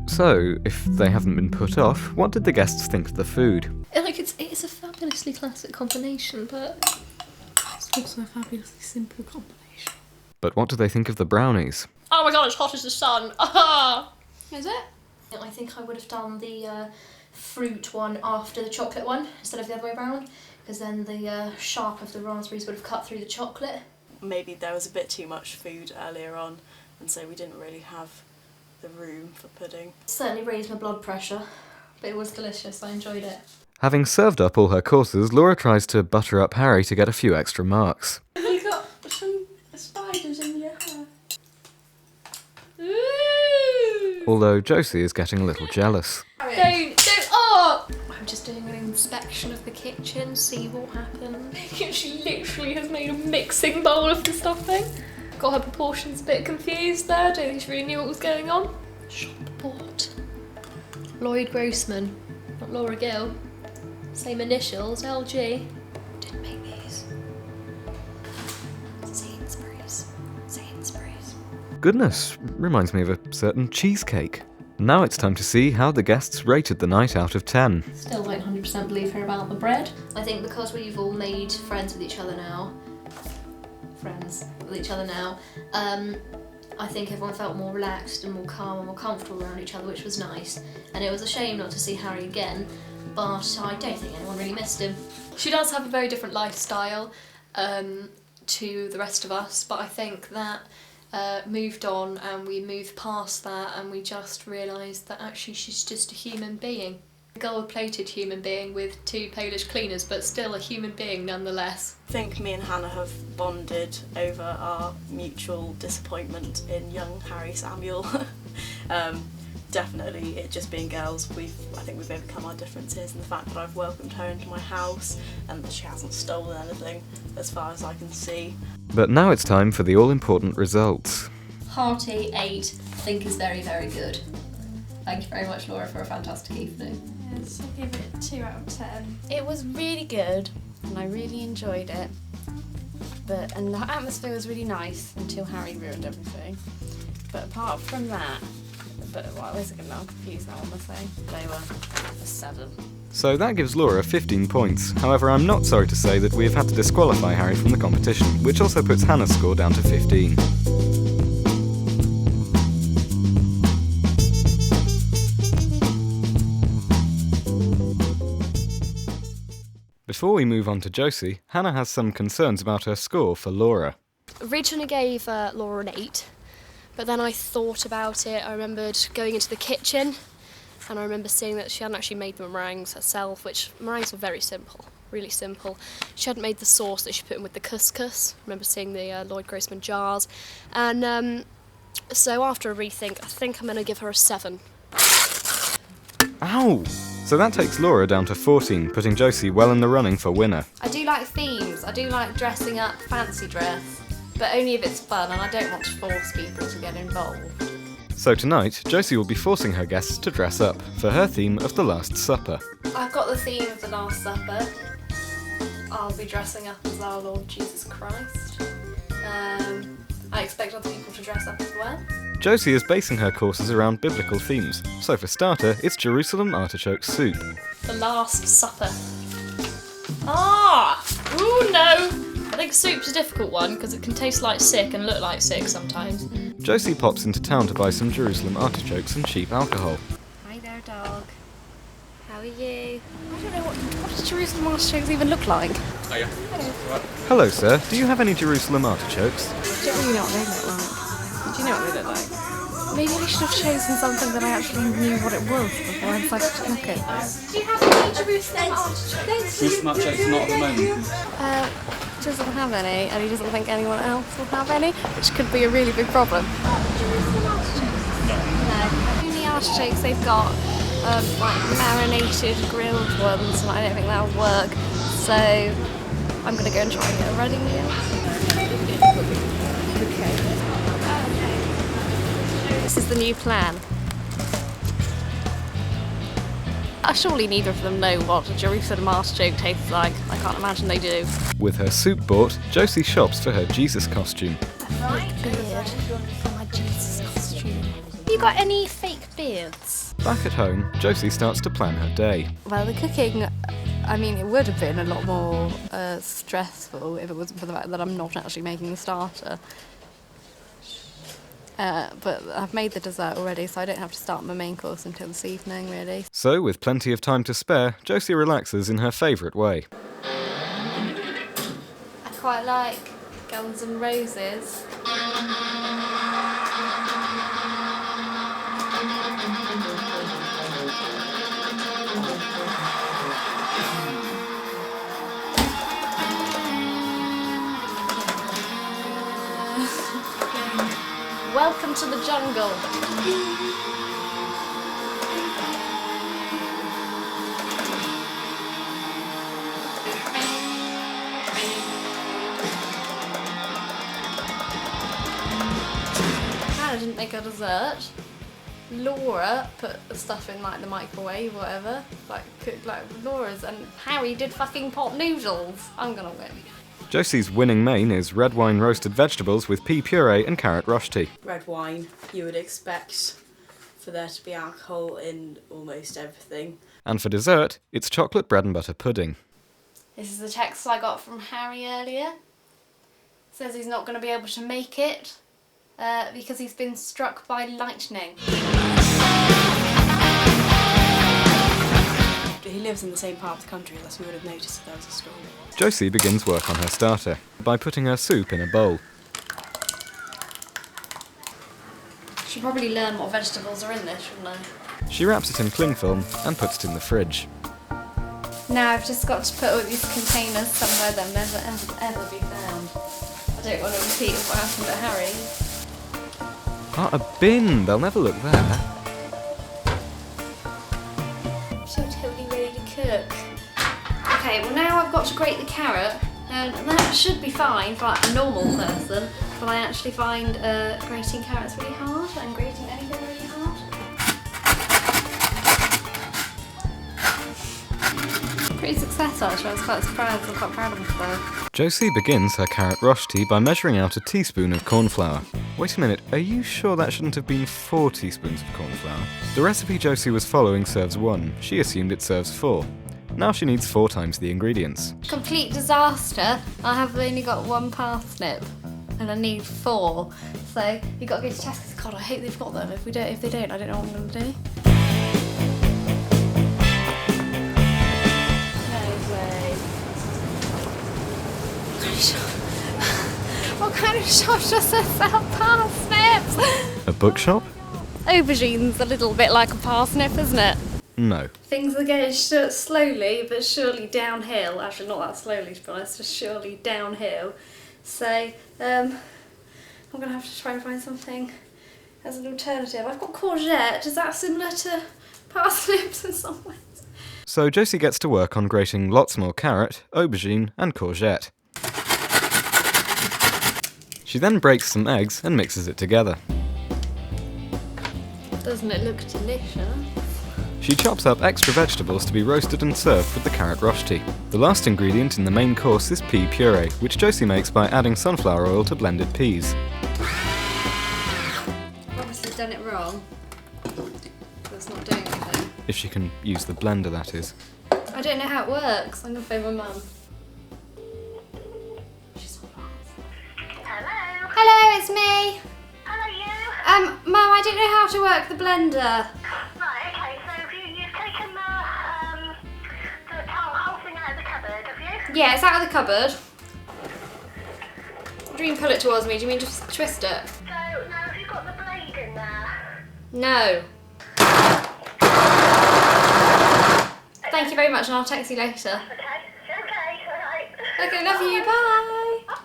So, if they haven't been put off, what did the guests think of the food? It's a fabulously classic combination, but it's also a fabulously simple combination. But what do they think of the brownies? Oh my god, it's hot as the sun! Ah! Is it? I think I would have done the fruit one after the chocolate one, instead of the other way around, because then the sharp of the raspberries would have cut through the chocolate. Maybe there was a bit too much food earlier on, and so we didn't really have the room for pudding. It certainly raised my blood pressure, but it was delicious, I enjoyed it. Having served up all her courses, Laura tries to butter up Harry to get a few extra marks. Have you got some spiders in your hair? Although Josie is getting a little jealous. Don't, oh! I'm just doing an inspection of the kitchen, see what happened. She literally has made a mixing bowl of the stuffing. Got her proportions a bit confused there, don't think she really knew what was going on. Shop bought. Lloyd Grossman, not Laura Gill. Same initials, LG. Didn't make these. Sainsbury's. Goodness, reminds me of a certain cheesecake. Now it's time to see how the guests rated the night out of 10. Still don't 100% believe her about the bread. I think because we've all made friends with each other now, I think everyone felt more relaxed and more calm and more comfortable around each other, which was nice. And it was a shame not to see Harry again, but I don't think anyone really missed him. She does have a very different lifestyle to the rest of us, but I think that moved on and we moved past that and we just realised that actually she's just a human being. A gold-plated human being with 2 Polish cleaners, but still a human being nonetheless. I think me and Hannah have bonded over our mutual disappointment in young Harry Samuel. Definitely, it just being girls, I think we've overcome our differences, and the fact that I've welcomed her into my house and that she hasn't stolen anything, as far as I can see. But now it's time for the all-important results. Hearty 8, I think is very, very good. Thank you very much, Laura, for a fantastic evening. Yes, I give it 2 out of 10. It was really good, and I really enjoyed it. And the atmosphere was really nice until Harry ruined everything. But apart from that, what was it now? I'm confused now what I'm saying. They were a 7. So that gives Laura 15 points. However, I'm not sorry to say that we have had to disqualify Harry from the competition, which also puts Hannah's score down to 15. Before we move on to Josie, Hannah has some concerns about her score for Laura. Originally gave Laura an 8, but then I thought about it. I remembered going into the kitchen, and I remember seeing that she hadn't actually made the meringues herself, which meringues were very simple, really simple. She hadn't made the sauce that she put in with the couscous. I remember seeing the Lloyd Grossman jars, and so after a rethink, I think I'm going to give her a 7. Ow! So that takes Laura down to 14, putting Josie well in the running for winner. I do like themes. I do like dressing up, fancy dress, but only if it's fun, and I don't want to force people to get involved. So tonight, Josie will be forcing her guests to dress up for her theme of the Last Supper. I've got the theme of the Last Supper. I'll be dressing up as our Lord Jesus Christ. I expect other people to dress up as well. Josie is basing her courses around biblical themes, so for starter, it's Jerusalem artichoke soup. The Last Supper. Ah! Ooh, no! I think soup's a difficult one because it can taste like sick and look like sick sometimes. Josie pops into town to buy some Jerusalem artichokes and cheap alcohol. Hi there, dog. How are you? I don't know, what does Jerusalem artichokes even look like? Oh yeah. Hello sir, do you have any Jerusalem artichokes? I don't really know what they look like. Do you know what they look like? Maybe I should have chosen something that I actually knew what it was before I decided to cook it. Do you have any Jerusalem artichokes? Jerusalem artichokes not at the moment. Doesn't have any, and he doesn't think anyone else will have any, which could be a really big problem. Jerusalem artichokes? No. Only artichokes they've got like marinated grilled ones, and I don't think that'll work. So I'm gonna go and try and get a ready meal. Okay. This is the new plan. Surely neither of them know what a Jerusalem artichoke tastes like. I can't imagine they do. With her soup bought, Josie shops for her Jesus costume. Right. Beard for my Jesus costume. Have you got any fake beards. Back at home, Josie starts to plan her day. Well, the cooking, I mean, it would have been a lot more stressful if it wasn't for the fact that I'm not actually making the starter. But I've made the dessert already, so I don't have to start my main course until this evening, really. So, with plenty of time to spare, Josie relaxes in her favourite way. I quite like Guns N' Roses. Welcome to the jungle. Hannah didn't make a dessert. Laura put the stuff in like the microwave, whatever. Cooked like Laura's, and Harry did fucking pot noodles. I'm gonna win. Josie's winning main is red wine roasted vegetables with pea puree and carrot rush tea. Red wine, you would expect for there to be alcohol in almost everything. And for dessert, it's chocolate bread and butter pudding. This is the text I got from Harry earlier. Says he's not going to be able to make it because he's been struck by lightning. He lives in the same part of the country, unless we would have noticed if there was a school. Josie begins work on her starter by putting her soup in a bowl. Should probably learn what vegetables are in this, shouldn't I? She wraps it in cling film and puts it in the fridge. Now I've just got to put all these containers somewhere they'll never ever be found. I don't want to repeat what happened to Harry. A bin! They'll never look there. So totally ready to cook. Okay, well now I've got to grate the carrot, and that should be fine for like a normal person, but I actually find grating carrots really hard and grating anything really hard. Pretty successful actually, I was quite surprised, I'm quite proud of myself. Josie begins her carrot rush tea by measuring out a teaspoon of corn flour. Wait a minute, are you sure that shouldn't have been 4 teaspoons of corn flour? The recipe Josie was following serves 1, she assumed it serves 4. Now she needs 4 times the ingredients. Complete disaster. I have only got 1 parsnip and I need 4. So you've got to go to Tesco's. God, I hope they've got them. If they don't, I don't know what I'm going to do. No way. What kind of shop does this sell parsnips? A bookshop? Aubergine's a little bit like a parsnip, isn't it? No. Things are going slowly but surely downhill. Actually, not that slowly to be honest, just surely downhill. So, I'm going to have to try and find something as an alternative. I've got courgette. Is that similar to parsnips in some ways? So Josie gets to work on grating lots more carrot, aubergine and courgette. She then breaks some eggs and mixes it together. Doesn't it look delicious? She chops up extra vegetables to be roasted and served with the carrot rush tea. The last ingredient in the main course is pea puree, which Josie makes by adding sunflower oil to blended peas. Obviously done it wrong. That's not doing anything. If she can use the blender, that is. I don't know how it works. I'm going to phone my mum. She's not answering. Hello. Hello, it's me. Hello, you. Mum, I don't know how to work the blender. Right, okay, so you've taken the whole thing out of the cupboard, have you? Yeah, it's out of the cupboard. What do you mean pull it towards me? Do you mean just twist it? So, now have you got the blade in there? No. Thank you very much and I'll text you later. Okay, alright. Okay, love you, bye.